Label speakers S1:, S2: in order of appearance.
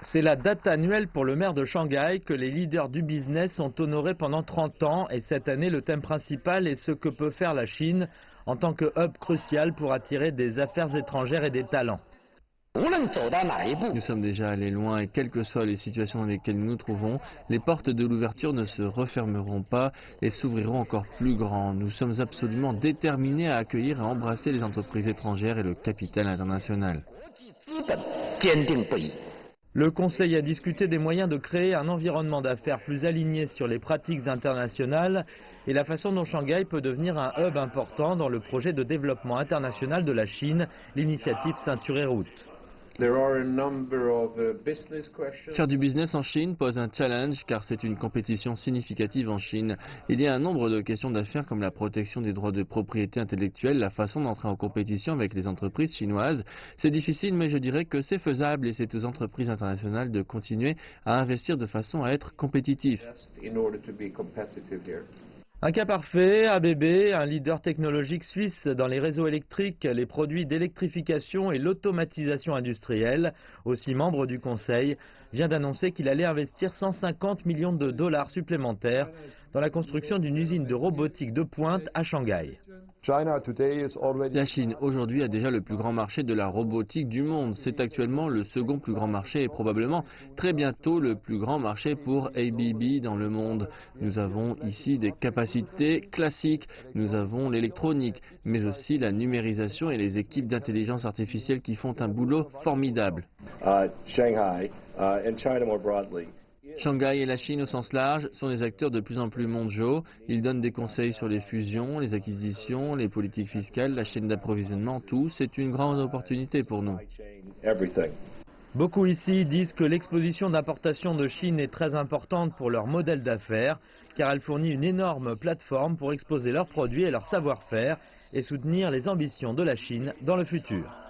S1: C'est la date annuelle pour le maire de Shanghai que les leaders du business ont honoré pendant 30 ans et cette année le thème principal est ce que peut faire la Chine en tant que hub crucial pour attirer des affaires étrangères et des talents.
S2: Nous sommes déjà allés loin et quelles que soient les situations dans lesquelles nous nous trouvons, les portes de l'ouverture ne se refermeront pas et s'ouvriront encore plus grand. Nous sommes absolument déterminés à accueillir et à embrasser les entreprises étrangères et le capital international.
S1: Le Conseil a discuté des moyens de créer un environnement d'affaires plus aligné sur les pratiques internationales et la façon dont Shanghai peut devenir un hub important dans le projet de développement international de la Chine, l'initiative Ceinture et Route.
S2: Faire du business en Chine pose un challenge car c'est une compétition significative en Chine. Il y a un nombre de questions d'affaires comme la protection des droits de propriété intellectuelle, la façon d'entrer en compétition avec les entreprises chinoises. C'est difficile mais je dirais que c'est faisable et c'est aux entreprises internationales de continuer à investir de façon à être compétitifs.
S1: Un cas parfait, ABB, un leader technologique suisse dans les réseaux électriques, les produits d'électrification et l'automatisation industrielle, aussi membre du Conseil, vient d'annoncer qu'il allait investir 150 millions de dollars supplémentaires dans la construction d'une usine de robotique de pointe à Shanghai.
S2: La Chine aujourd'hui a déjà le plus grand marché de la robotique du monde. C'est actuellement le second plus grand marché et probablement très bientôt le plus grand marché pour ABB dans le monde. Nous avons ici des capacités classiques, nous avons l'électronique, mais aussi la numérisation et les équipes d'intelligence artificielle qui font un boulot formidable. Shanghai et la Chine au sens large sont des acteurs de plus en plus mondiaux. Ils donnent des conseils sur les fusions, les acquisitions, les politiques fiscales, la chaîne d'approvisionnement, tout. C'est une grande opportunité pour nous.
S1: Beaucoup ici disent que l'exposition d'importation de Chine est très importante pour leur modèle d'affaires, car elle fournit une énorme plateforme pour exposer leurs produits et leur savoir-faire et soutenir les ambitions de la Chine dans le futur.